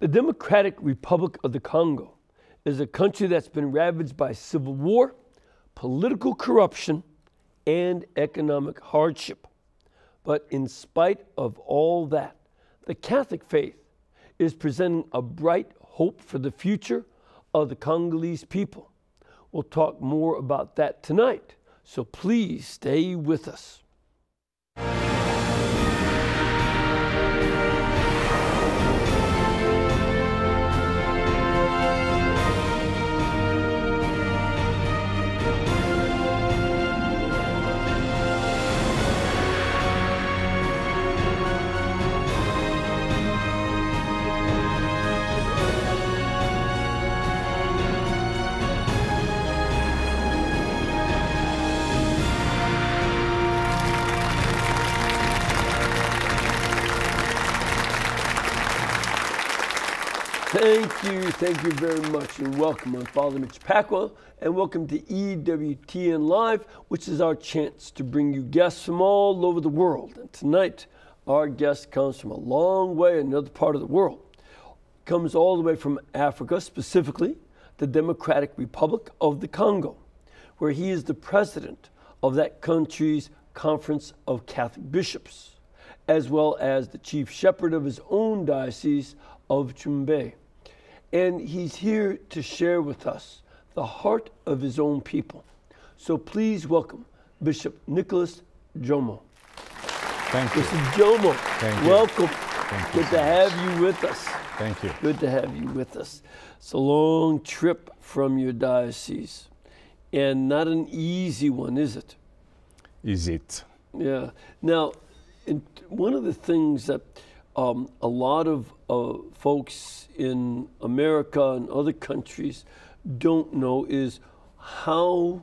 The Democratic Republic of the Congo is a country that's been ravaged by civil war, political corruption, and economic hardship. But in spite of all that, the Catholic faith is presenting a bright hope for the future of the Congolese people. We'll talk more about that tonight, so please stay with us. Thank you very much, and welcome. I'm Father Mitch Pacwa, and welcome to Ewtn Live, which is our chance to bring you guests from all over the world. And tonight, our guest comes from a long way, another part of the world. Comes all the way from Africa, specifically the Democratic Republic of the Congo, where he is the president of that country's Conference of Catholic Bishops, as well as the chief shepherd of his own diocese of Ewtn. And he's here to share with us the heart of his own people. So please welcome Bishop Nicolas Djomo. Thank you. Bishop Djomo, thank you. Welcome. Thank you. Good to have you with us. Thank you. Good to have you with us. It's a long trip from your diocese, and not an easy one, is it? Is it? Yeah. Now, one of the things that a lot of folks in America and other countries don't know is how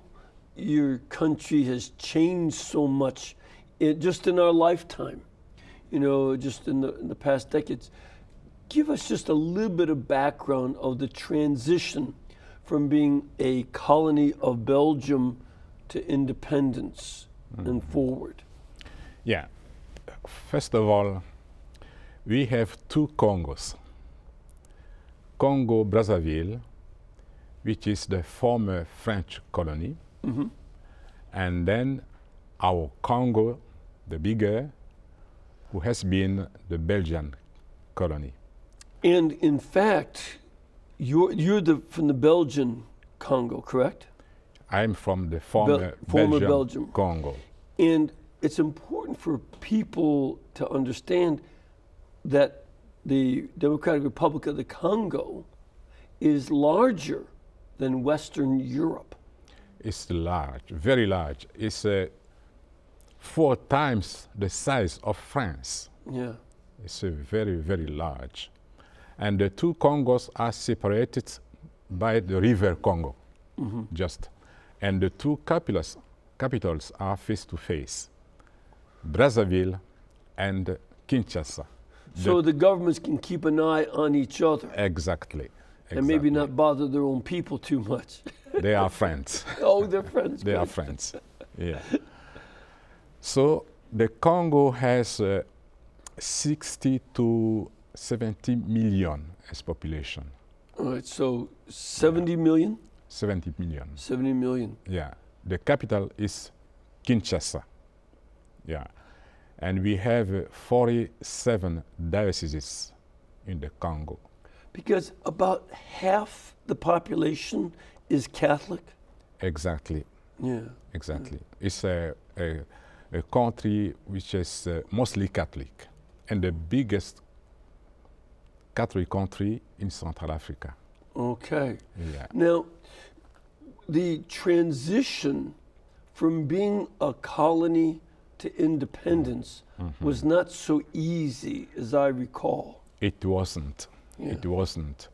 your country has changed so much just in our lifetime, just in the past decades. Give us just a little bit of background of the transition from being a colony of Belgium to independence and forward. Yeah. First of all, we have two Congos. Congo-Brazzaville, which is the former French colony, and then our Congo, the bigger, who has been the Belgian colony. And in fact, you're from the Belgian Congo, correct? I'm from the former Belgium Congo. And it's important for people to understand that the Democratic Republic of the Congo is larger than Western Europe. It's large, very large. It's 4 times the size of France. Yeah. It's very, very large. And the two Congos are separated by the river Congo, just. And the two capitals are face to face, Brazzaville and Kinshasa. So the governments can keep an eye on each other. Exactly. And maybe not bother their own people too much. They are friends. Oh, they're friends. They are friends, yeah. So the Congo has 60 to 70 million as population. All right, so 70 million? 70 million. 70 million. Yeah. The capital is Kinshasa. Yeah. And we have 47 dioceses in the Congo. Because about half the population is Catholic? Exactly. Yeah. Exactly. Yeah. It's a country which is mostly Catholic, and the biggest Catholic country in Central Africa. Okay. Yeah. Now, the transition from being a colony to independence was not so easy, as I recall. It wasn't. Yeah. It wasn't.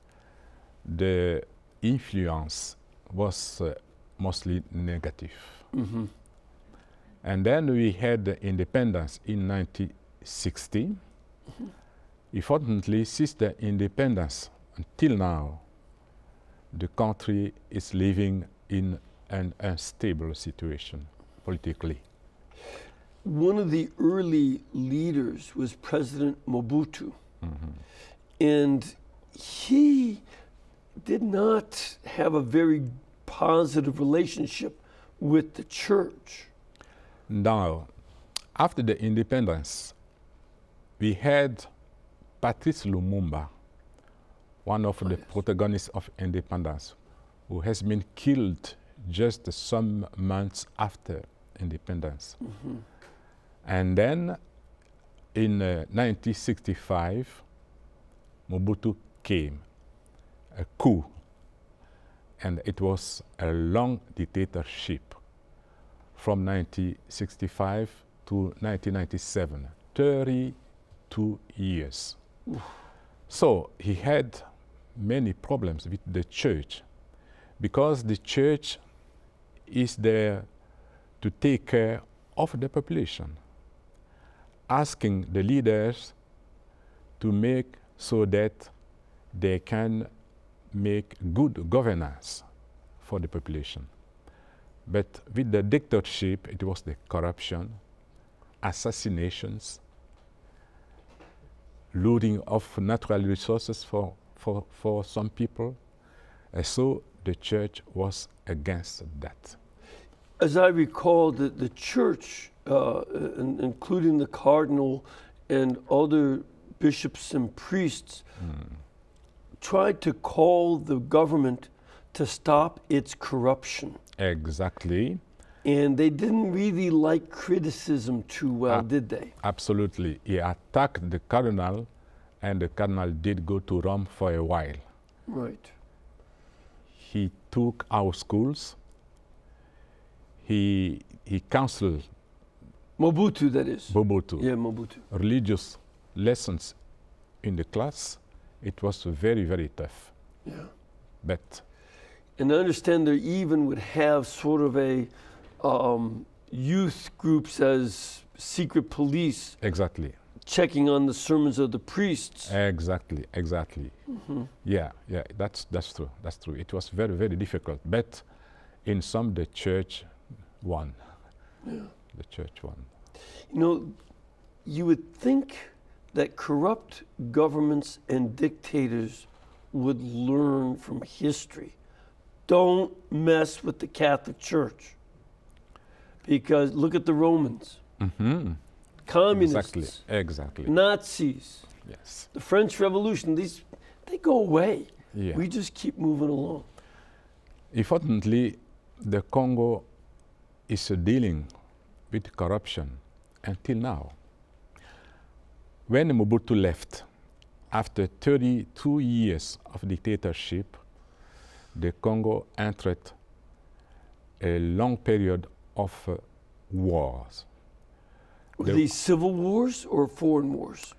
The influence was mostly negative. And then we had the independence in 1960. Unfortunately, since the independence until now, the country is living in an unstable situation politically. One of the early leaders was President Mobutu. And he did not have a very positive relationship with the church. Now, after the independence, we had Patrice Lumumba, one of the protagonists of independence, who has been killed just some months after independence. And then in 1965, Mobutu came, a coup, and it was a long dictatorship from 1965 to 1997, 32 years. So he had many problems with the church, because the church is there to take care of the population, asking the leaders to make so that they can make good governance for the population. But with the dictatorship, it was the corruption, assassinations, looting of natural resources for some people. So the church was against that. As I recall, the church, including the cardinal and other bishops and priests, tried to call the government to stop its corruption. Exactly. And they didn't really like criticism too well, did they? Absolutely. He attacked the cardinal, and the cardinal did go to Rome for a while. Right. He took our schools. He counseled Mobutu, that is. Mobutu. Yeah, Mobutu. Religious lessons in the class. It was very, very tough. Yeah. But and I understand they even would have sort of a youth groups as secret police. Exactly. Checking on the sermons of the priests. Exactly, exactly. Yeah, that's true. That's true. It was very, very difficult. But in some, the church won. Yeah. The church won. You know, you would think that corrupt governments and dictators would learn from history. Don't mess with the Catholic Church. Because look at the Romans. Communists. Exactly. Nazis. Yes. The French Revolution, they go away. Yeah. We just keep moving along. Unfortunately, the Congo is dealing with corruption until now. When Mobutu left, after 32 years of dictatorship, the Congo entered a long period of wars. Were these civil wars or foreign wars?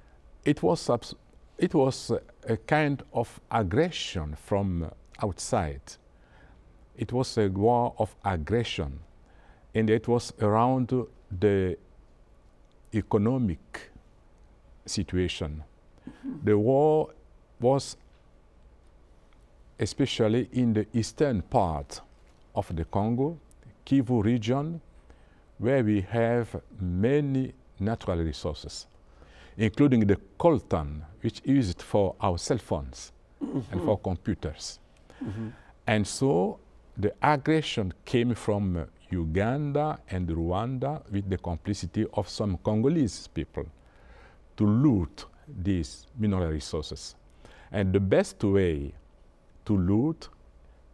It was a kind of aggression from outside. It was a war of aggression, and it was around the economic situation. The war was especially in the eastern part of the Congo, Kivu region, where we have many natural resources, including the coltan, which is used for our cell phones and for computers. And so the aggression came from Uganda and Rwanda with the complicity of some Congolese people to loot these mineral resources. And the best way to loot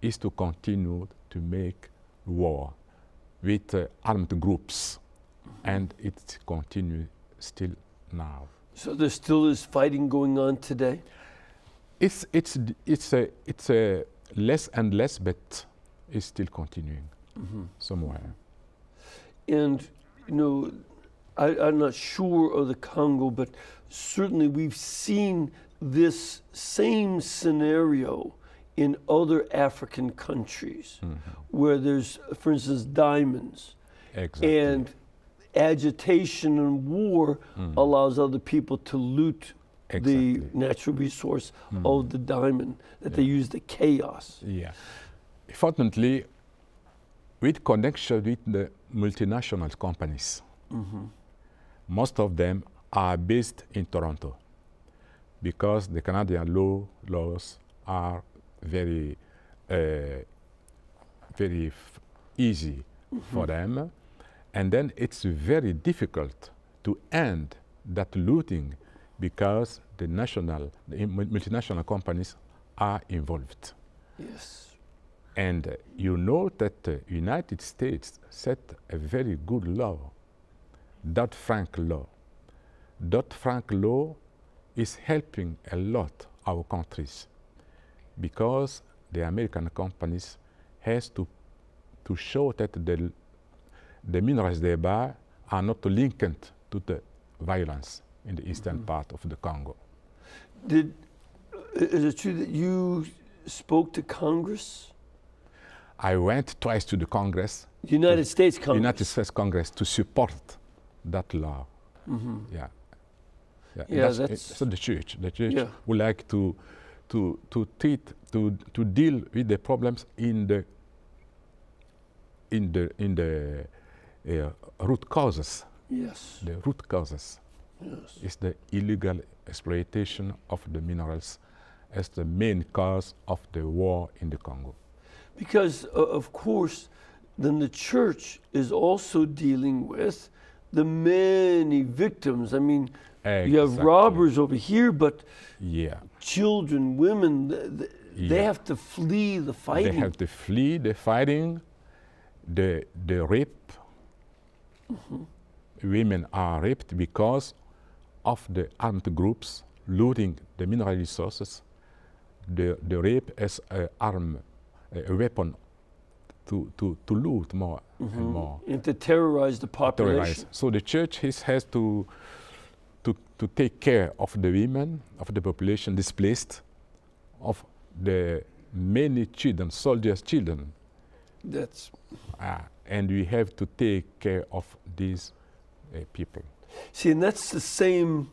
is to continue to make war with armed groups, and it continues still now. So there still is fighting going on today? It's a less and less, but it's still continuing somewhere. And you know, I'm not sure of the Congo, but certainly we've seen this same scenario in other African countries, where there's, for instance, diamonds. Exactly. And agitation and war allows other people to loot the natural resource of the diamond, that they use the chaos. Yeah. Fortunately, with connection with the multinational companies, most of them are based in Toronto. because the Canadian laws are very, very easy for them. And then it's very difficult to end that looting because the multinational companies are involved. Yes. And you know that the United States set a very good law, Dodd-Frank law. Dodd-Frank law is helping a lot our countries because the American companies has to show that the minerals they buy are not linked to the violence in the eastern part of the Congo. Is it true that you spoke to Congress? I went twice to the Congress. United States Congress. United States Congress to support that law. Yeah. Yeah, so the church yeah. would like to deal with the problems in the root causes. Yes. The root causes. Yes. Is the illegal exploitation of the minerals as the main cause of the war in the Congo. Because, of course, then the church is also dealing with the many victims. I mean, exactly. You have robbers over here, but yeah. children, women, they Yeah. have to flee the fighting. They have to flee the fighting, the rape. Women are raped because of the armed groups looting the mineral resources. The rape as a weapon to loot more and more. And to terrorize the population. So the church has to take care of the women, of the population displaced, of the many children, soldiers' children. That's and we have to take care of these people. See, and that's the same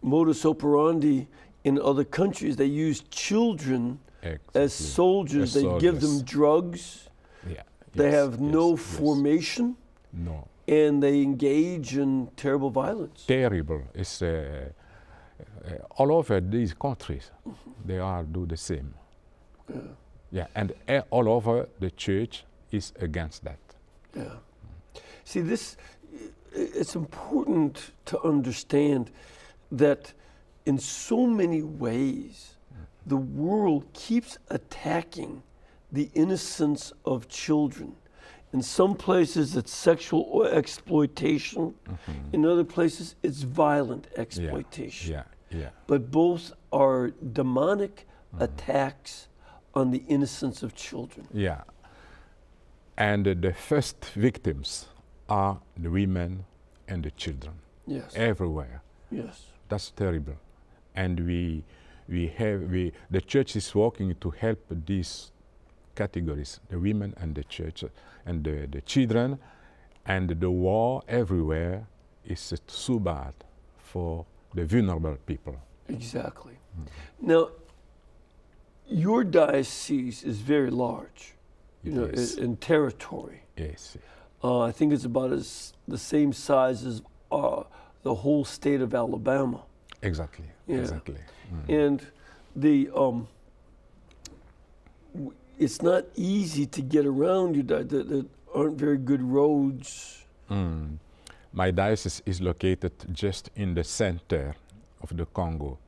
modus operandi in other countries. They use children as soldiers. They give them drugs. Yeah. They have no formation. No. And they engage in terrible violence. Terrible. It's all over these countries. They all do the same. Yeah, and all over the church is against that. Yeah. See, it's important to understand that in so many ways, the world keeps attacking the innocence of children. In some places, it's sexual exploitation. In other places, it's violent exploitation. Yeah. But both are demonic attacks on the innocence of children. Yeah. And the first victims are the women and the children. Yes. Everywhere. Yes. That's terrible. And the church is working to help these categories, the women and the church and the children, and the war everywhere is so bad for the vulnerable people. Exactly. Now, your diocese is very large, in territory. Yes. I think it's about the same size as the whole state of Alabama. Exactly. Yeah. Exactly. And it's not easy to get around. There aren't very good roads. My diocese is located just in the center of the Congo,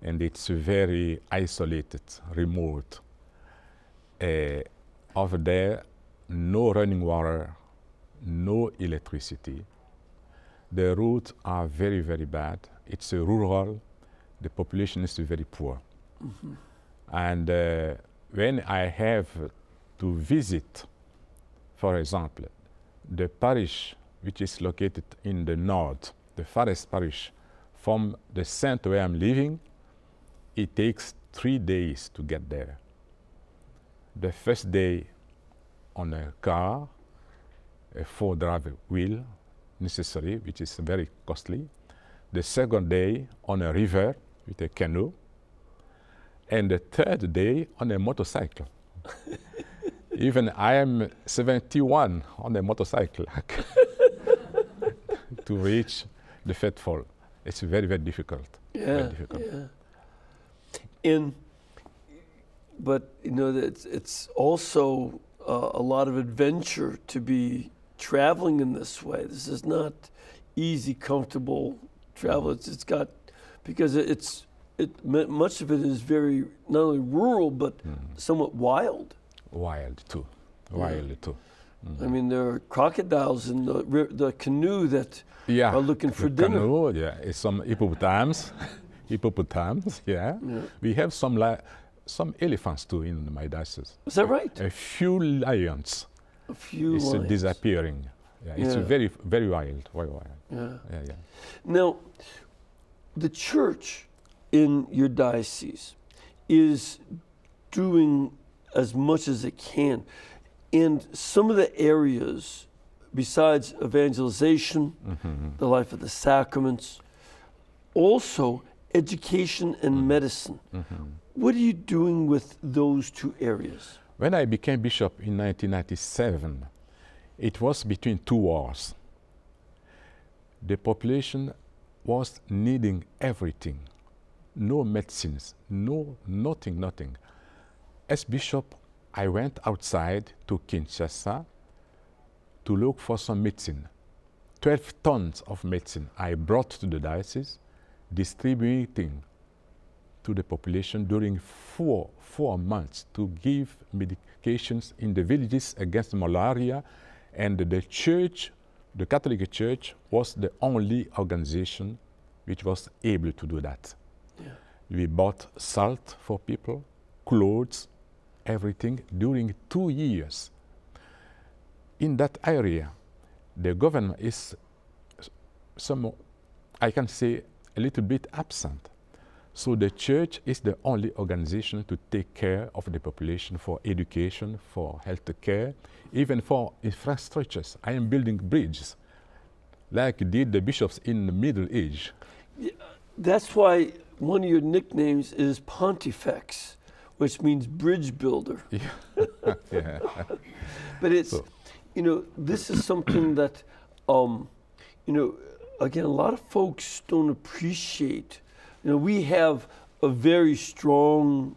and it's very isolated, remote. Over there, no running water, no electricity. The roads are very, very bad. It's rural. The population is very poor. And when I have to visit, for example, the parish which is located in the north, the farthest parish from the center where I'm living, it takes 3 days to get there. The first day on a car, a 4-drive wheel necessary, which is very costly. The second day on a river with a canoe. And the third day on a motorcycle. Even I am 71 on a motorcycle to reach the Fête Folle. It's very, very difficult. Yeah, very difficult. yeah. But you know, it's also a lot of adventure to be traveling in this way. This is not easy, comfortable travel. It's got, because much of it is very, not only rural, but somewhat wild. Wild too. Wild too. I mean, there are crocodiles in the canoe that are looking for dinner. Canoe, it's some hippopotamus. Yeah. We have some elephants too in my diocese. Is that right? A few lions. A few it's lions. Disappearing. Yeah, it's very, very wild. Very wild. Yeah. Now, the church in your diocese is doing as much as it can. And some of the areas, besides evangelization, the life of the sacraments, also education and medicine. What are you doing with those two areas? When I became bishop in 1997, it was between two wars. The population was needing everything. No medicines, nothing. As bishop, I went outside to Kinshasa to look for some medicine. 12 tons of medicine I brought to the diocese, distributing to the population during four months to give medications in the villages against malaria. And the church, the Catholic Church, was the only organization which was able to do that. Yeah. We bought salt for people, clothes, everything during 2 years. In that area, the government is I can say, a little bit absent. So the church is the only organization to take care of the population for education, for health care, even for infrastructures. I am building bridges, like did the bishops in the Middle Age. Yeah, that's why one of your nicknames is Pontifex, which means bridge builder. Yeah. Yeah. But it's, you know, this is something that, you know, again, a lot of folks don't appreciate. You know, we have a very strong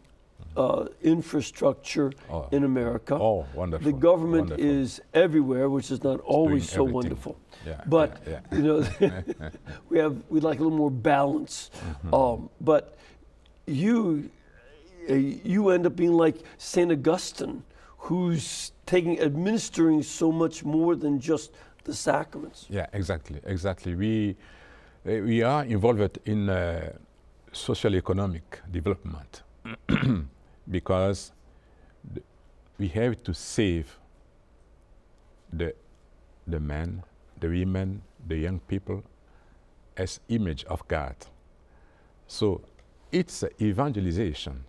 infrastructure in America. Oh, wonderful. The government is everywhere, which is not always so wonderful. Yeah, but you know, we'd like a little more balance. But you end up being like Saint Augustine, who's administering so much more than just the sacraments. Yeah, exactly. We are involved in social economic development because we have to save the men, the women, the young people as image of God. So it's evangelization,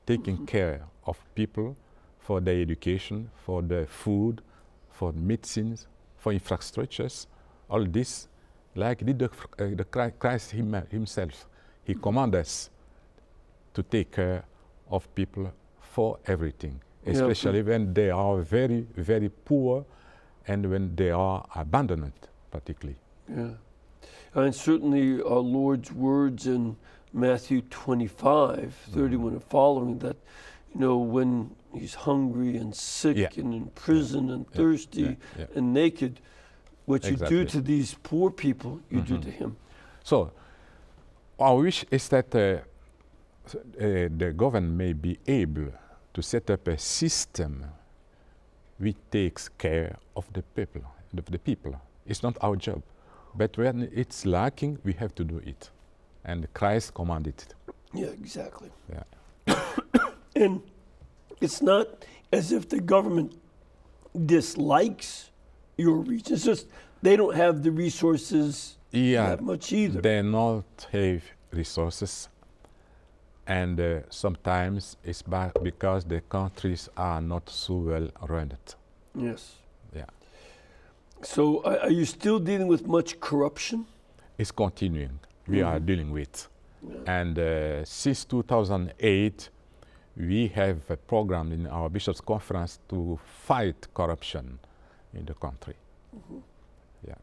taking care of people for their education, for their food, for medicines, for infrastructures, all this, like did the Christ himself. He commanded us to take care of people for everything, especially when they are very, very poor and when they are abandoned, particularly. Yeah. And certainly our Lord's words in Matthew 25:31 and following, that, you know, when he's hungry and sick and in prison and thirsty and naked, what you do to these poor people, you do to him. So our wish is that the government may be able to set up a system which takes care of the people. It's not our job. But when it's lacking, we have to do it. And Christ commanded it. Yeah, exactly. Yeah. And it's not as if the government dislikes your region. It's just they don't have the resources that much either. They not have resources. And sometimes it's because the countries are not so well run. Yes. Yeah. So are you still dealing with much corruption? It's continuing. We are dealing with. And since 2008, we have a program in our bishops' conference to fight corruption in the country. Yeah.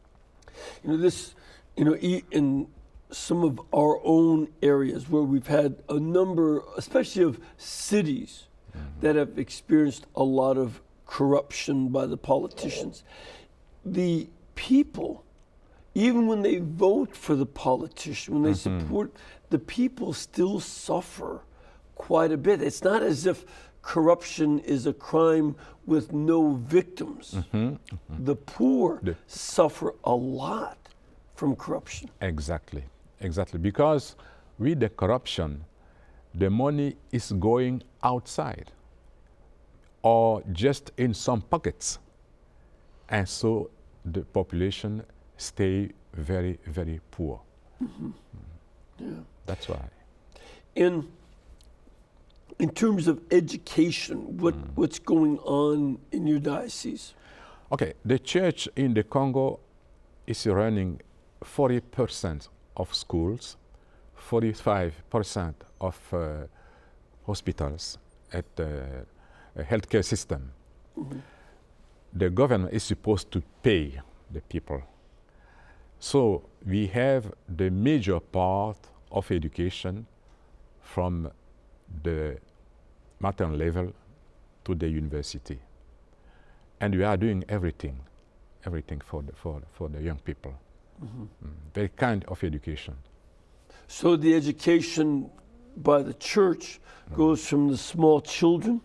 You know, this, you know, in some of our own areas where we've had a number, especially of cities, that have experienced a lot of corruption by the politicians. The people, even when they vote for the politician, when they support, the people still suffer quite a bit. It's not as if corruption is a crime with no victims. The poor suffer a lot from corruption. Exactly, exactly. Because with the corruption, the money is going outside or just in some pockets. And so the population stay very, very poor. Yeah. That's why. In terms of education, what's going on in your diocese? Okay, the church in the Congo is running 40% of schools, 45% of hospitals at the healthcare system. The government is supposed to pay the people. So we have the major part of education from the maternal level to the university. And we are doing everything for the young people. Very kind of education. So the education by the church goes from the small children,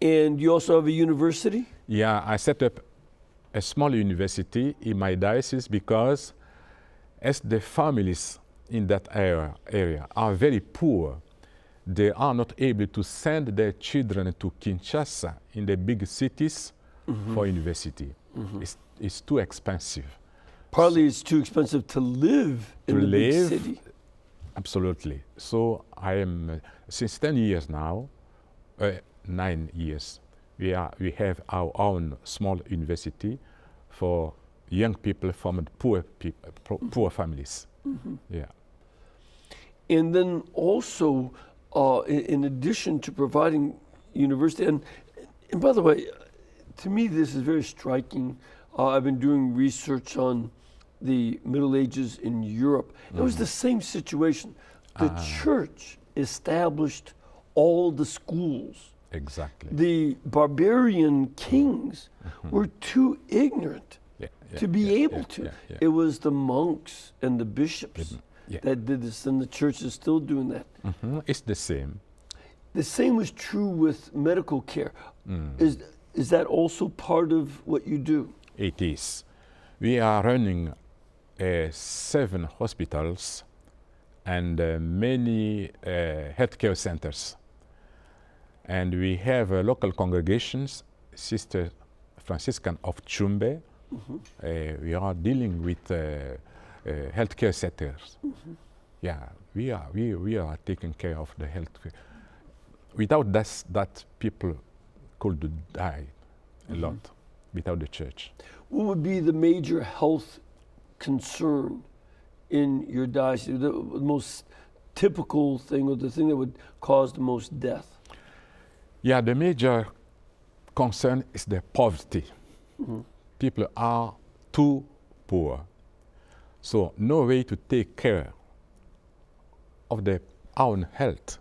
and you also have a university? Yeah, I set up a small university in my diocese because as the families in that area are very poor, they are not able to send their children to Kinshasa in the big cities for university. It's too expensive. Partly it's too expensive to live in the big city. Absolutely. So I am, since 10 years now, 9 years, we have our own small university for young people from poor families. Yeah. And then also, in addition to providing university, and by the way, to me this is very striking. I've been doing research on the Middle Ages in Europe. It was the same situation. The church established all the schools. Exactly. The barbarian kings were too ignorant to be able to. It was the monks and the bishops that did this, and the church is still doing that. It's the same. The same was true with medical care. Is that also part of what you do? It is. We are running 7 hospitals and many healthcare centers. And we have local congregations, Sister Franciscan of Chumbe. We are dealing with healthcare centers. Yeah, we are taking care of the health. Without that people could die a lot without the church. What would be the major health concern in your diocese, the most typical thing or the thing that would cause the most death? Yeah, the major concern is the poverty. People are too poor. So no way to take care of their own health.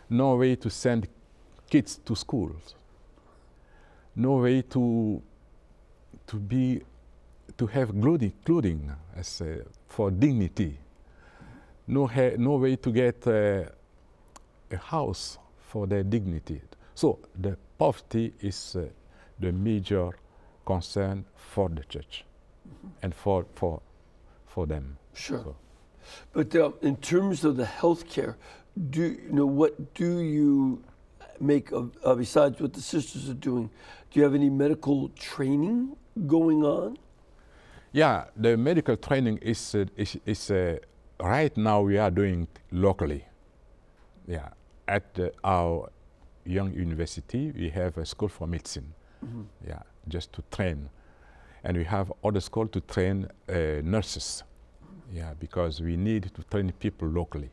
No way to send kids to schools. No way to have clothing as for dignity. No way to get a house for their dignity. So the poverty is the major concern for the church and for them. Sure. So. But in terms of the healthcare, what do you make of, besides what the sisters are doing? Do you have any medical training going on? Yeah, the medical training is right now we are doing locally. Yeah, at our young university we have a school for medicine. Yeah, just to train, and we have other school to train nurses. Yeah, because we need to train people locally,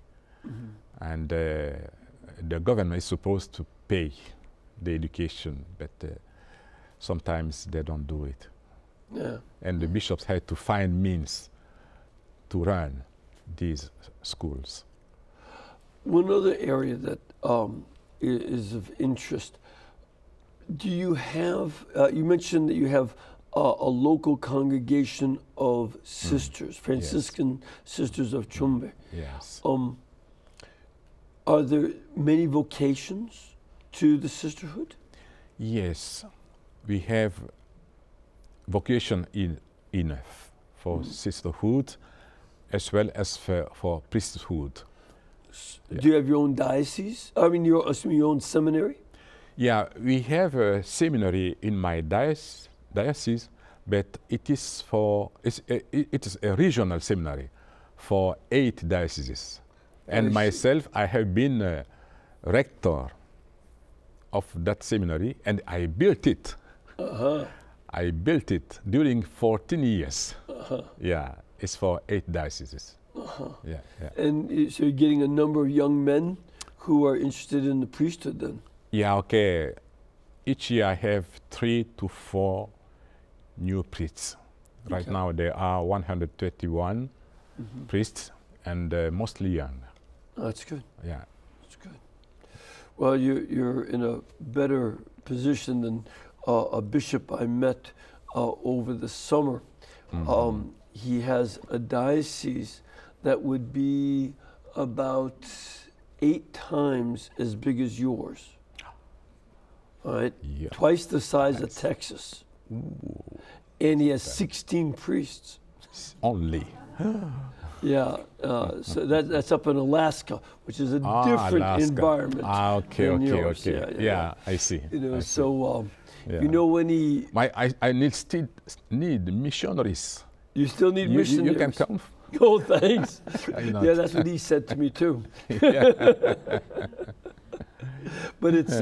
and the government is supposed to pay the education, but sometimes they don't do it. Yeah. And the bishops had to find means to run these schools. One other area that is of interest, do you have, you mentioned that you have a local congregation of sisters, Franciscan Sisters of Chumbe. Yes. Are there many vocations to the sisterhood? Yes, we have vocation enough for sisterhood as well as for priesthood. Do you have your own diocese? I mean, your own seminary? Yeah, we have a seminary in my diocese, but it is a regional seminary for 8 dioceses. And myself, I have been rector of that seminary, and I built it. I built it during 14 years. Yeah, it's for 8 dioceses. Yeah, yeah. And so you're getting a number of young men who are interested in the priesthood then? Yeah, okay. Each year I have 3 to 4 new priests. Right now there are 121 priests, and mostly young. Oh, that's good. Yeah. That's good. Well, you're in a better position than a bishop I met over the summer. He has a diocese that would be about 8 times as big as yours. All right, Yeah. twice the size of Texas. Ooh. And he has 16 priests. Only. Yeah, so that's up in Alaska, which is a different Alaska. environment. Okay, than okay, yours. okay. Yeah. I see. You know, I see. so Yeah. you know when he, I still need missionaries. you still need You missionaries. can come. Oh, thanks. Why not? Yeah, that's what he said to me too. But it's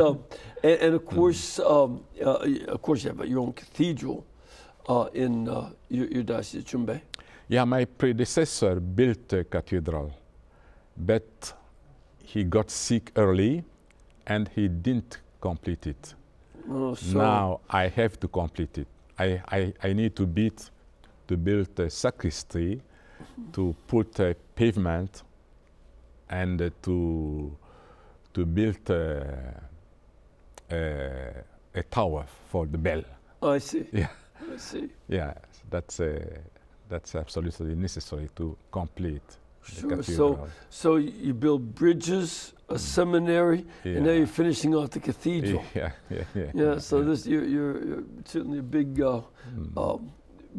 and of course you have your own cathedral in your diocese of Chumbe. Yeah, my predecessor built a cathedral, but he got sick early and he didn't complete it. Oh, so Now I have to complete it. I need to build a sacristy, to put a pavement, and to build a tower for the bell. Oh, I see. Yeah, I see. yeah, that's absolutely necessary to complete the Sure. cathedral. So you build bridges, a seminary, and now Yeah. you're finishing off the cathedral. Yeah. Yeah. So this you're certainly a big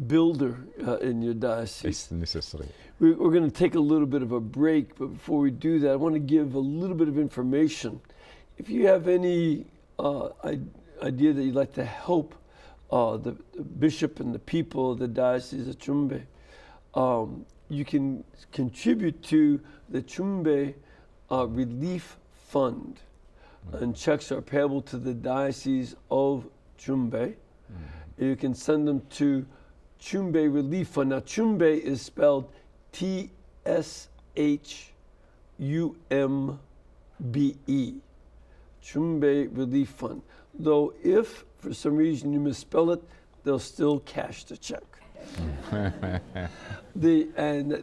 builder in your diocese. It's necessary. We're going to take a little bit of a break, but before we do that, I want to give a little bit of information. If you have any idea that you'd like to help the bishop and the people of the Diocese of Chumbe, you can contribute to the Chumbe Relief Fund. And checks are payable to the Diocese of Chumbe. You can send them to Chumbe Relief Fund. Now, Chumbe is spelled T-S-H-U-M-B-E. Chumbe Relief Fund. Though if for some reason you misspell it, they'll still cash the check. And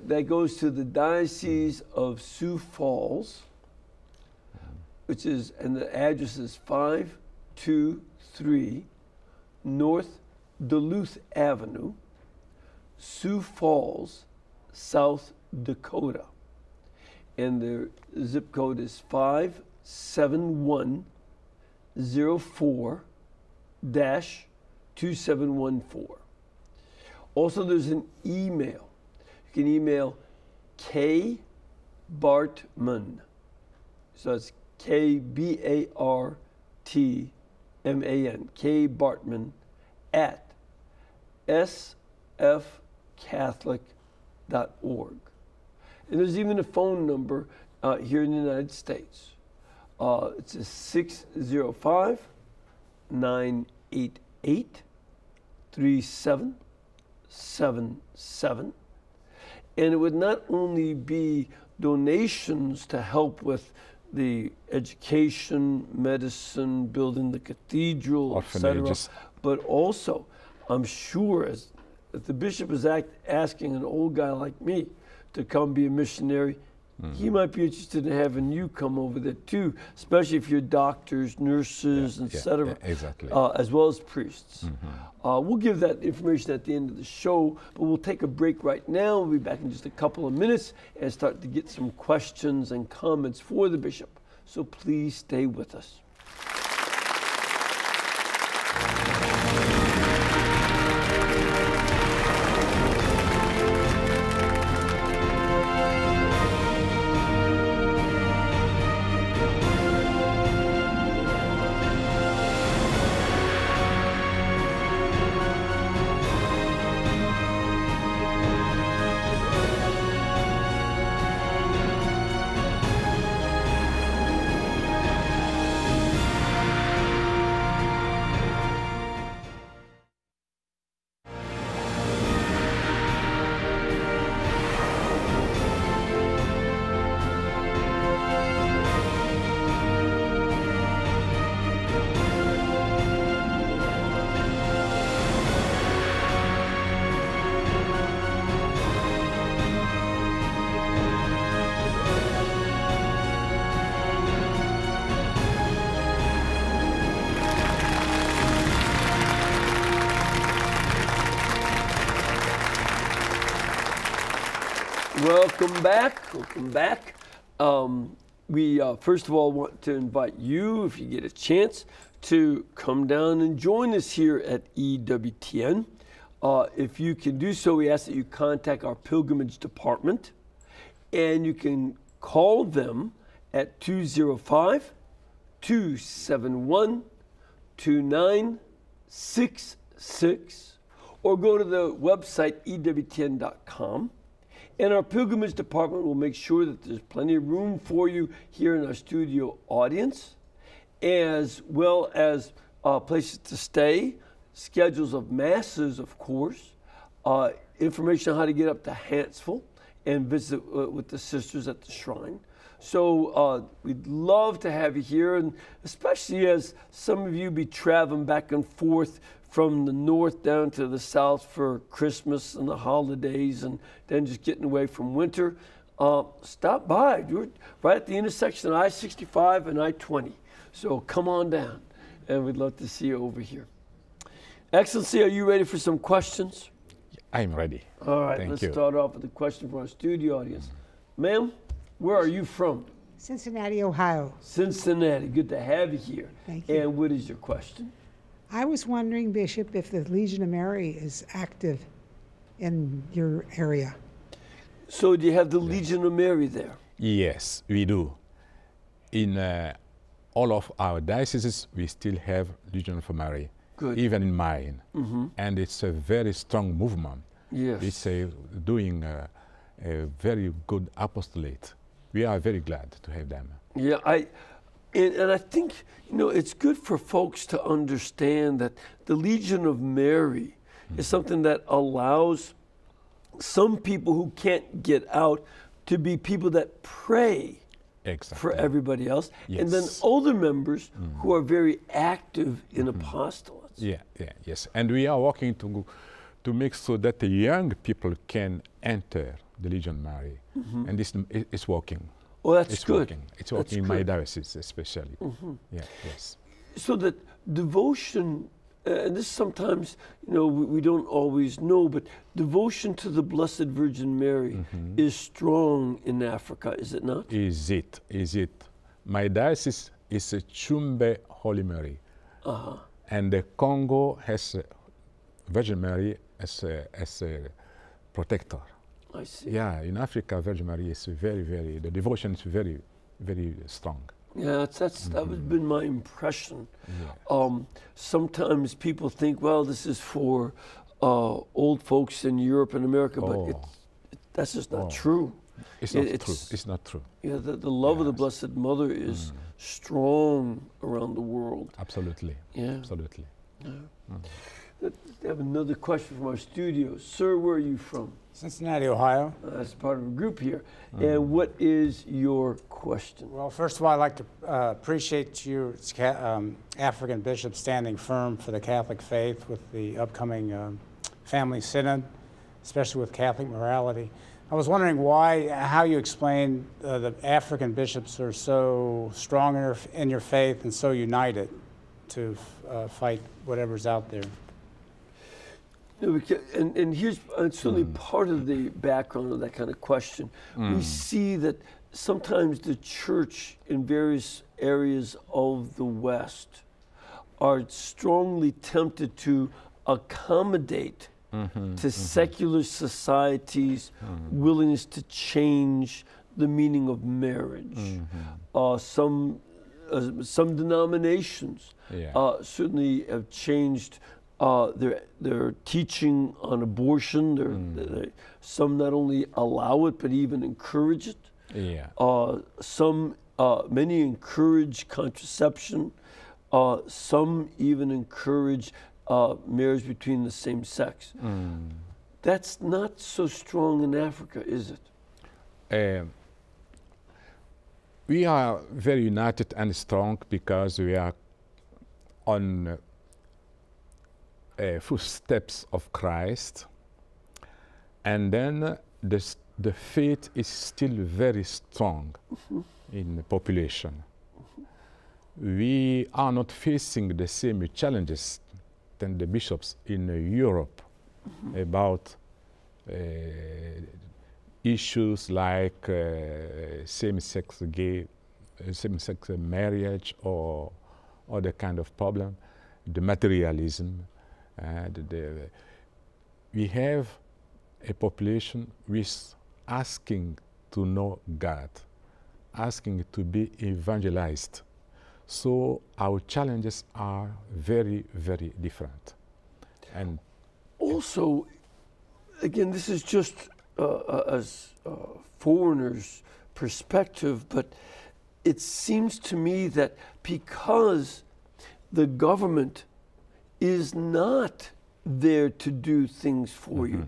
that goes to the Diocese of Sioux Falls, which is, and the address is 523 North Duluth Avenue, Sioux Falls, South Dakota. And the zip code is 57104-2714. Also, there's an email. You can email K Bartman. So it's K-B-A-R-T-M-A-N, K Bartman at sfcatholic.org. And there's even a phone number here in the United States. It's a 605-988-3777. And it would not only be donations to help with the education, medicine, building the cathedral, etc., but also, I'm sure, as if the bishop is asking an old guy like me to come be a missionary, he might be interested in having you come over there too, especially if you're doctors, nurses, etc. Exactly. As well as priests. We'll give that information at the end of the show, but we'll take a break right now. We'll be back in just a couple of minutes and start to get some questions and comments for the bishop. So please stay with us. Welcome back. Welcome back. We first of all want to invite you, if you get a chance, to come down and join us here at EWTN. If you can do so, we ask that you contact our pilgrimage department, and you can call them at 205-271-2966, or go to the website ewtn.com. And our pilgrimage department will make sure that there's plenty of room for you here in our studio audience, as well as places to stay, schedules of masses, of course, information on how to get up to Huntsville and visit with the sisters at the shrine. So we'd love to have you here, and especially as some of you be traveling back and forth from the north down to the south for Christmas and the holidays, and then just getting away from winter. Stop by. We're right at the intersection of I-65 and I-20. So come on down, and we'd love to see you over here. Excellency, are you ready for some questions? I'm ready. All right, Thank let's you. start off with a question from our studio audience. Ma'am, where are you from? Cincinnati, Ohio. Cincinnati. Good to have you here. Thank you. And what is your question? I was wondering, Bishop, if the Legion of Mary is active in your area. So do you have the Legion of Mary there? Yes, we do. In all of our dioceses, we still have Legion of Mary. Good. Even in mine. And it's a very strong movement. Yes. It's doing a very good apostolate. We are very glad to have them. Yeah, and I think, you know, it's good for folks to understand that the Legion of Mary is something that allows some people who can't get out to be people that pray for everybody else. Yes. And then older members who are very active in apostolates. Yes. And we are working to make so that the young people can enter the Legion of Mary. And it's working. Well, that's it's good. Working. It's working in my diocese especially. Yes. So that devotion, and this sometimes, you know, we don't always know, but devotion to the Blessed Virgin Mary is strong in Africa, is it not? Is it? My diocese is a Chumbe Holy Mary. And the Congo has Virgin Mary as a protector. I see. Yeah, in Africa, Virgin Mary is the devotion is very, very strong. Yeah, that has been my impression. Sometimes people think, well, this is for old folks in Europe and America, but that's just not true. It's not true. It's not true. Yeah, the love of the Blessed Mother is strong around the world. Absolutely. Yeah. Absolutely. Let's have another question from our studio. Sir, where are you from? Cincinnati, Ohio. That's part of a group here. And what is your question? Well, first of all, I'd like to appreciate you, African bishops, standing firm for the Catholic faith with the upcoming family synod, especially with Catholic morality. I was wondering how you explain the African bishops are so strong in your faith and so united to fight whatever's out there. No, and here's certainly part of the background of that kind of question. We see that sometimes the church in various areas of the West are strongly tempted to accommodate to secular society's willingness to change the meaning of marriage. Some denominations certainly have changed their teaching on abortion. Some not only allow it but even encourage it. Many encourage contraception. Some even encourage marriage between the same sex. That's not so strong in Africa, is it? We are very united and strong because we are on footsteps of Christ, and then the faith is still very strong in the population. We are not facing the same challenges than the bishops in Europe about issues like same-sex marriage or other kind of problem, the materialism. We have a population which is asking to know God, asking to be evangelized. So our challenges are very, very different. And also, again, this is just as foreigners' perspective, but it seems to me that because the government is not there to do things for you,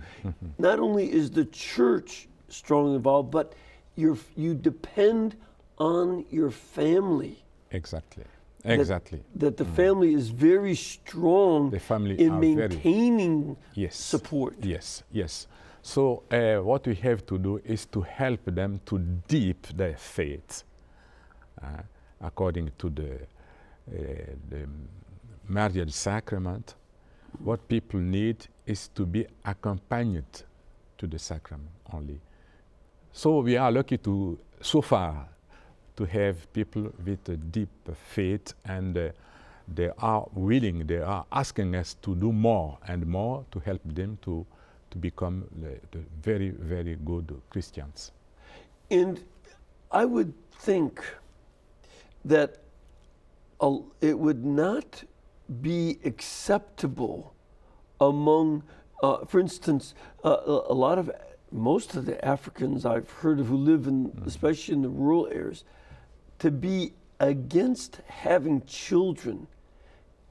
not only is the church strongly involved, but you depend on your family. Exactly. That the family is very strong in maintaining support. Yes. So what we have to do is to help them to deep their faith, according to the marriage sacrament. What people need is to be accompanied to the sacrament only. So we are lucky so far to have people with a deep faith, and they are willing, they are asking us to do more and more to help them to become the very, very good Christians. And I would think that it would not be acceptable among, for instance, most of the Africans I've heard of who live in, especially in the rural areas, to be against having children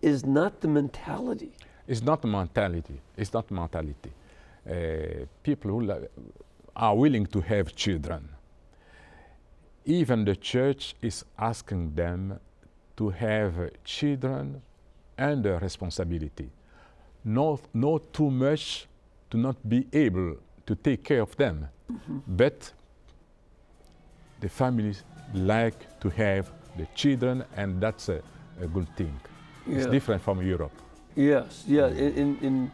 is not the mentality. It's not the mentality. People who are willing to have children. Even the church is asking them to have children under responsibility. Not too much to not be able to take care of them, but the families like to have the children, and that's a good thing. It's different from Europe. Yes, in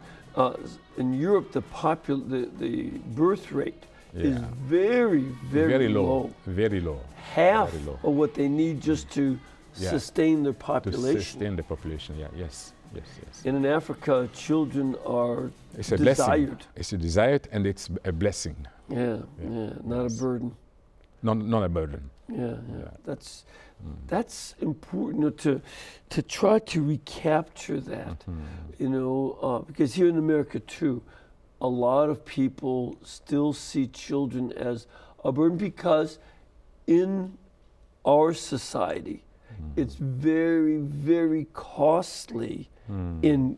Europe, the birth rate is very, very low. Very low. Half of what they need just to sustain their population. To sustain the population, yes. And in Africa, children are desired. Blessing. It's a desired, and it's a blessing. Not a burden. Not a burden. That's important to try to recapture that, because here in America too, a lot of people still see children as a burden because in our society, it's very, very costly in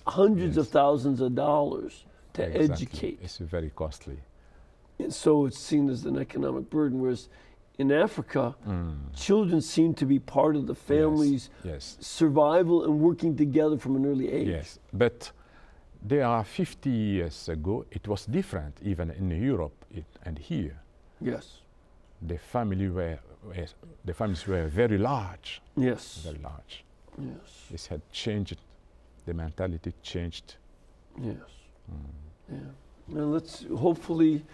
hundreds of thousands of dollars to educate. It's very costly. And so it's seen as an economic burden, whereas in Africa, children seem to be part of the family's survival and working together from an early age. Yes, but there are 50 years ago, it was different, even in Europe and here. Yes. The families were very large. Yes. Very large. Yes. This had changed, the mentality changed. Yes. Yeah. Now let's hopefully,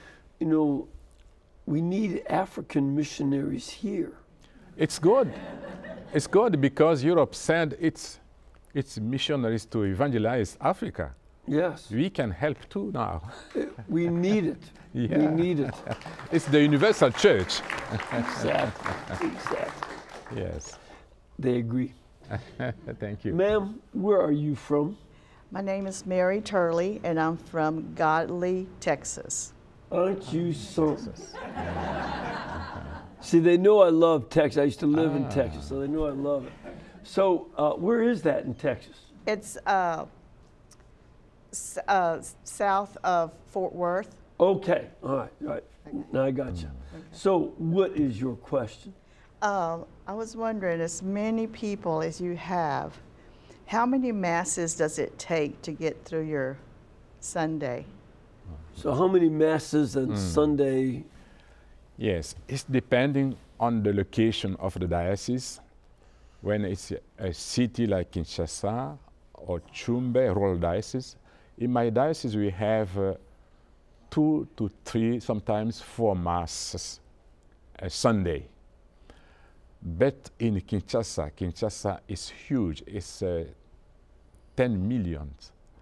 you know, we need African missionaries here. It's good. It's good because Europe sent its missionaries to evangelize Africa. Yes. We can help too now. We need it. Yeah. We need it. It's the universal church. Exactly. Exactly. Yes. They agree. Thank you. Ma'am, where are you from? My name is Mary Turley, and I'm from Godley, Texas. Aren't you so? See, they know I love Texas. I used to live in Texas, so they know I love it. So, where is that in Texas? It's south of Fort Worth. Okay, all right, right. Now I got you. So, what is your question? I was wondering, as many people as you have, how many masses does it take to get through your Sunday? So, how many masses on Sunday? Yes, it's depending on the location of the diocese. When it's a city like Kinshasa or Chumbe, rural diocese, in my diocese we have 2 to 3, sometimes 4 masses a Sunday. But in Kinshasa is huge. It's 10 million.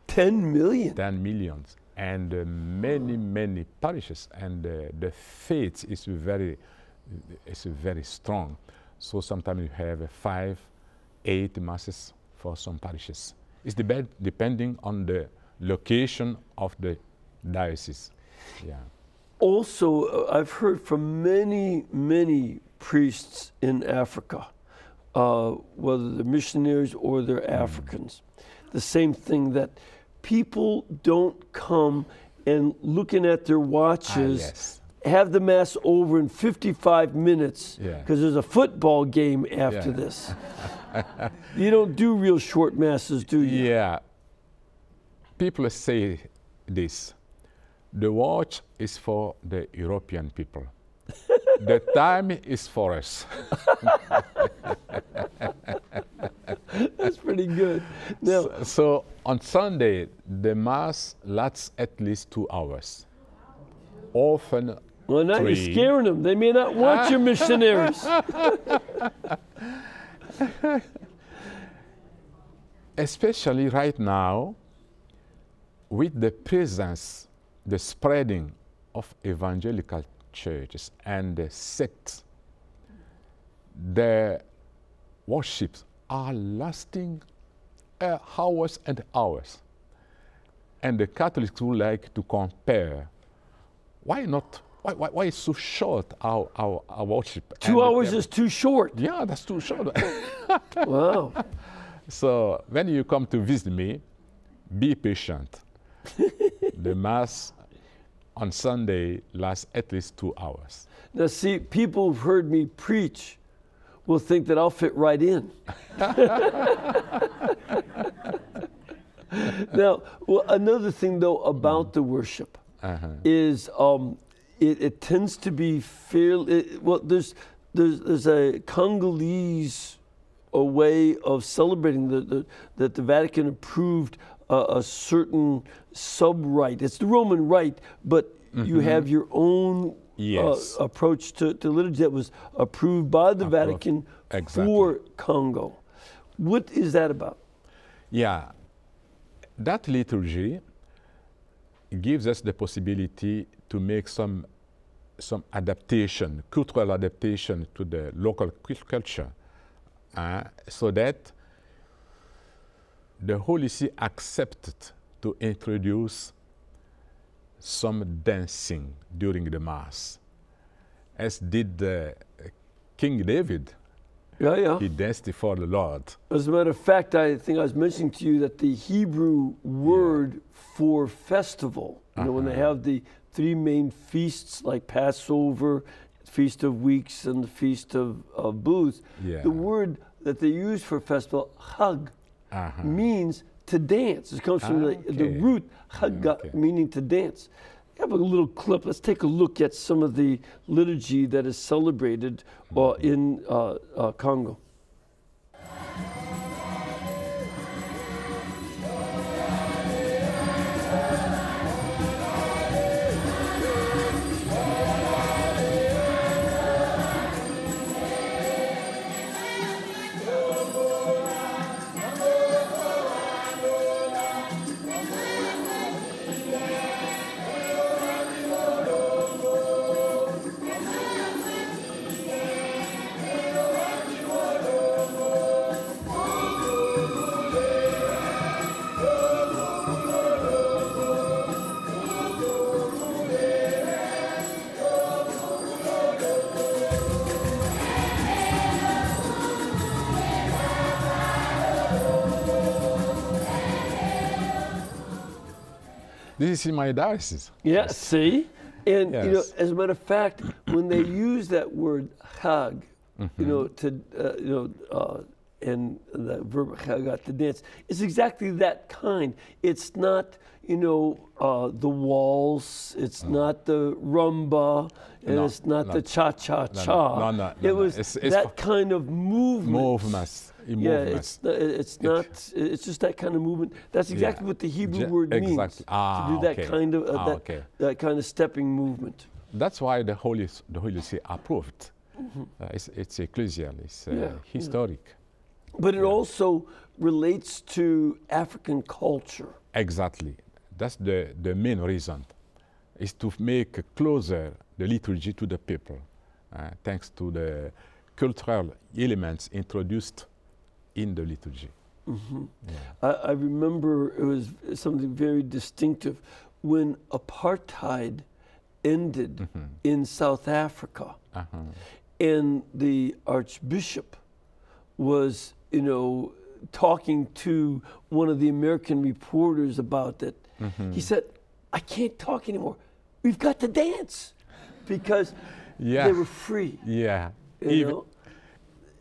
10 million? 10 million. And many parishes. And the faith is very strong. So sometimes you have 5, 8 masses for some parishes. It's depending on the location of the diocese. Yeah. Also, I've heard from many priests in Africa, whether they're missionaries or they're Africans, the same thing, that people don't come and looking at their watches, Yes. have the mass over in 55 minutes Yeah. because there's a football game after Yeah. this. You don't do real short masses, do you? Yeah. People say this. The watch is for the European people. The time is for us. That's pretty good. Now, So on Sunday, the Mass lasts at least 2 hours. Often well, now you're 3. scaring them. They may not want your missionaries. Especially right now, with the presence, the spreading of evangelical churches and the sects, the worships are lasting hours and hours. And the Catholics would like to compare. Why not? Why is so short our worship? 2 hours is too short. Yeah, that's too short. Wow. So when you come to visit me, be patient. The Mass on Sunday lasts at least 2 hours. Now, see, people who've heard me preach will think that I'll fit right in. Now, well, another thing, though, about the worship is it tends to be fairly, well, there's a Congolese way of celebrating that the Vatican approved a certain sub-rite. It's the Roman rite, but you have your own Yes. approach to liturgy that was approved by the Vatican for Congo. What is that about? Yeah, that liturgy gives us the possibility to make some adaptation, cultural adaptation to the local culture, so that the Holy See accepted to introduce some dancing during the Mass, as did King David. Yeah, yeah. He danced before the Lord. As a matter of fact, I think I was mentioning to you that the Hebrew word for festival, you know, when they have the 3 main feasts like Passover, Feast of Weeks, and the Feast of Booths, the word that they use for festival, Chag, means to dance. It comes from the root haga, meaning to dance. We have a little clip. Let's take a look at some of the liturgy that is celebrated in Congo. This is in my diocese. Yeah, see? And, you know, as a matter of fact, when they use that word hag, you know, and the verb haga, to dance, it's exactly that kind. It's not, you know, the waltz, it's not the rumba, and it's not the cha-cha-cha. No, it was that kind of movement. Movements. It's not. It's just that kind of movement. That's exactly what the Hebrew word means. To do that kind of that kind of stepping movement. That's why the Holy See approved. It's ecclesial. It's historic. But it also relates to African culture. Exactly. That's the main reason. Is to make closer the liturgy to the people, thanks to the cultural elements introduced in the liturgy. I remember it was something very distinctive when apartheid ended in South Africa, and the Archbishop was, you know, talking to one of the American reporters about it. He said, "I can't talk anymore. We've got to dance," because they were free.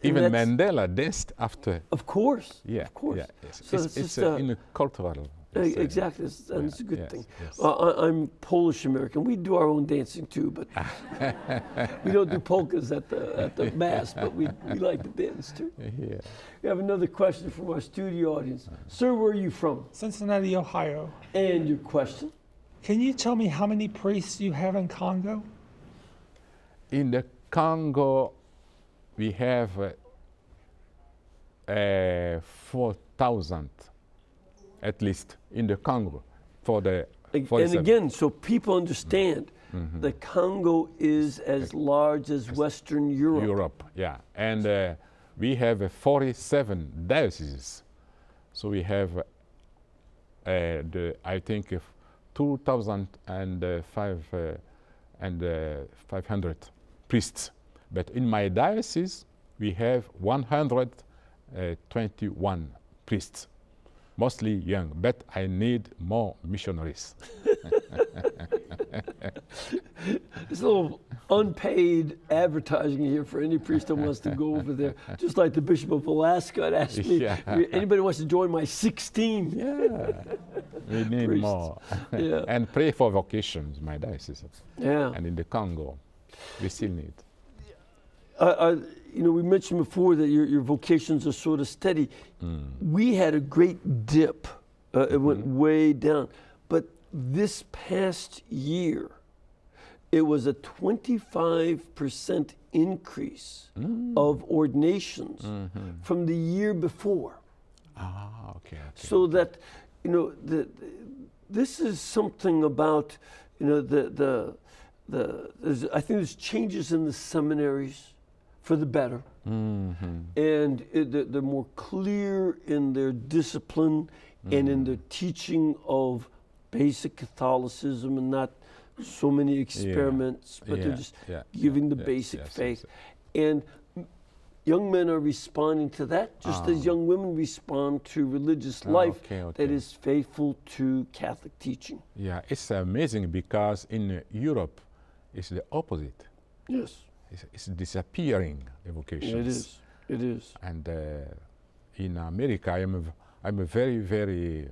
Even Mandela danced after. Of course. Of course. Yes. So it's in a cultural. Exactly, and it's a good thing. I'm Polish American. We do our own dancing too, but we don't do polkas at the mass, but we like to dance too. We have another question from our studio audience. Sir, where are you from? Cincinnati, Ohio. And your question? Can you tell me how many priests you have in Congo? In the Congo, we have 4,000 at least in the Congo for the. And again, so people understand, the Congo is as large as Western Europe. And we have 47 dioceses, so we have I think 2,500 priests. But in my diocese, we have 121 priests, mostly young, but I need more missionaries. There's a little unpaid advertising here for any priest that wants to go over there. Just like the Bishop of Alaska had asked me, anybody wants to join my 16? We need priests. more. And pray for vocations, my diocese. And in the Congo, we still need. You know, we mentioned before that your vocations are sort of steady. We had a great dip. It went way down. But this past year, it was a 25% increase of ordinations from the year before. So that, you know, this is something about, you know, I think there's changes in the seminaries for the better, and they're more clear in their discipline and in their teaching of basic Catholicism, and not so many experiments, but they're just giving the basic faith. And young men are responding to that, just as young women respond to religious life that is faithful to Catholic teaching. Yeah, it's amazing because in Europe, it's the opposite. Yes. It's disappearing, the vocations. It is. And in America, I'm very, very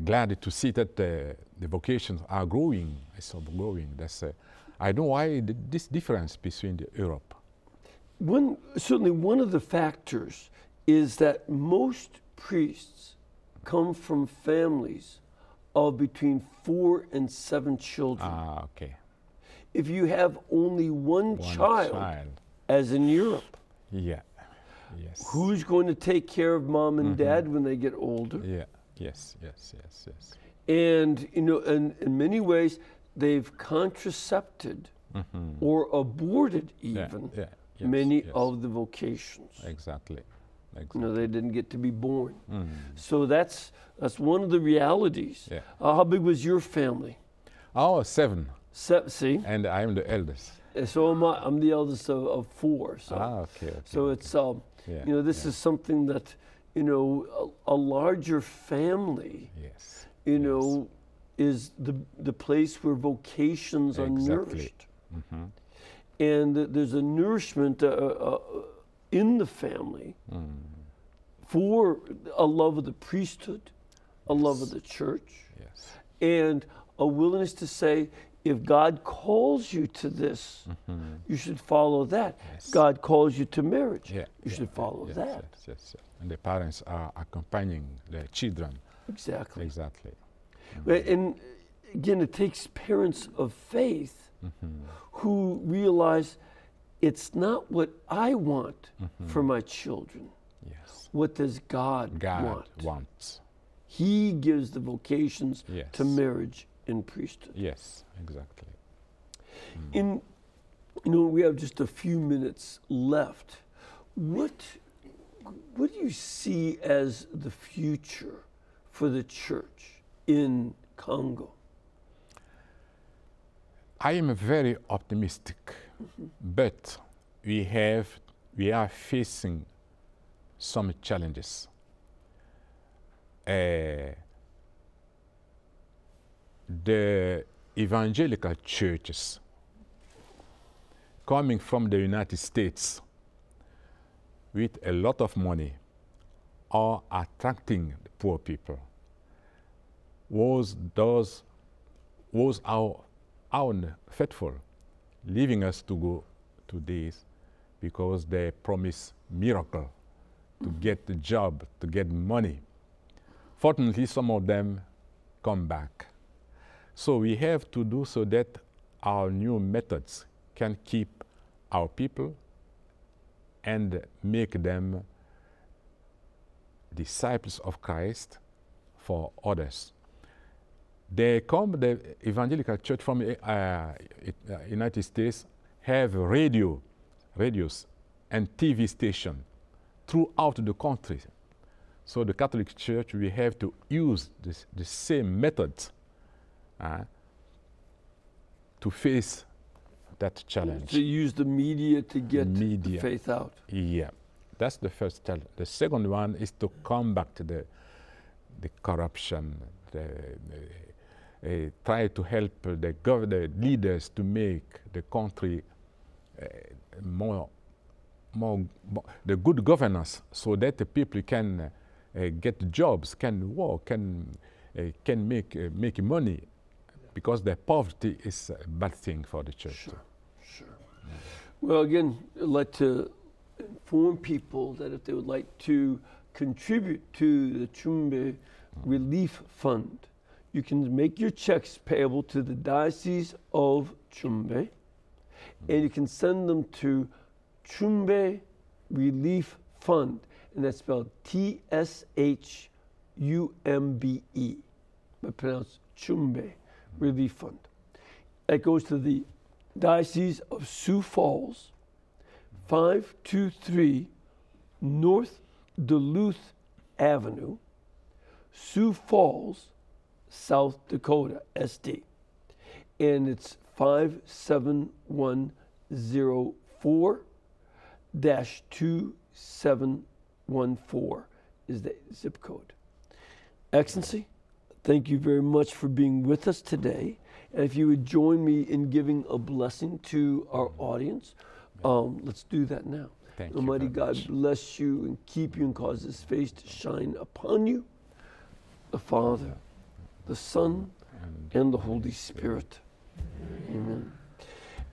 glad to see that the vocations are growing. It's growing. That's I don't know why this difference between Europe. Certainly one of the factors is that most priests come from families of between 4 and 7 children. Ah, okay. If you have only one child, as in Europe, yeah, yes, who's going to take care of mom and dad when they get older? Yeah, yes, yes, yes, yes. And you know, in many ways, they've contracepted or aborted even many of the vocations. Exactly. You know, they didn't get to be born. So that's one of the realities. Yeah. How big was your family? Oh, 7. See? And I'm the eldest. So am I. I'm the eldest of 4. So, Okay. so it's, you know, this is something that, you know, a larger family, yes, you know, is the place where vocations are nourished. And there's a nourishment in the family for a love of the priesthood, a love of the church, and a willingness to say, if God calls you to this, you should follow that. God calls you to marriage, you should follow that. Yes. And the parents are accompanying the children. Exactly. Exactly. And again, it takes parents of faith who realize it's not what I want for my children. Yes. What does God wants. He gives the vocations to marriage and priesthood. Yes, exactly. You know, we have just a few minutes left. What do you see as the future for the church in Congo? I am very optimistic, but we are facing some challenges. The evangelical churches coming from the United States with a lot of money are attracting the poor people. Was our faithful, leaving us to go to this because they promise miracle to get the job, to get money. Fortunately, some of them come back. So we have to do so that our new methods can keep our people and make them disciples of Christ for others. The evangelical church from United States have radios and TV stations throughout the country. So the Catholic Church, we have to use the same methods to face that challenge. To use the media to get the faith out. Yeah, that's the first challenge. The second one is to combat the corruption, try to help the leaders to make the country more the good governance, so that the people can get jobs, can work, can make money, because the poverty is a bad thing for the church. Sure. Well, again, I'd like to inform people that if they would like to contribute to the Chumbe Relief Fund, you can make your checks payable to the Diocese of Chumbe, and you can send them to Chumbe Relief Fund, and that's spelled T-S-H-U-M-B-E, but pronounced Chumbe Relief Fund. That goes to the Diocese of Sioux Falls, 523 North Duluth Avenue, Sioux Falls, South Dakota, SD. And it's 57104-2714 is the zip code. Excellency, thank you very much for being with us today. And if you would join me in giving a blessing to our audience, let's do that now. Thank you Almighty very God much. bless you and keep you and cause his face to shine upon you, the Father, the Son, and the Holy Spirit. Amen.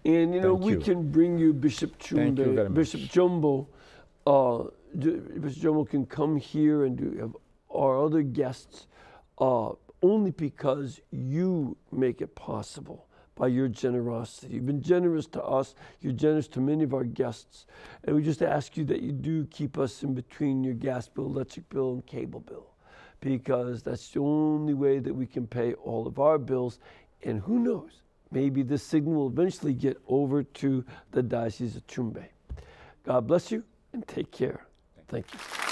And you know, Thank we you. can bring you Bishop Thank you very Chumbe, Bishop much. Djomo. Bishop Djomo can come here and have our other guests only because you make it possible by your generosity. You've been generous to us. You're generous to many of our guests. And we just ask you that you do keep us in between your gas bill, electric bill, and cable bill, because that's the only way that we can pay all of our bills. And who knows, maybe this signal will eventually get over to the Diocese of Chumbe. God bless you and take care. Thank you.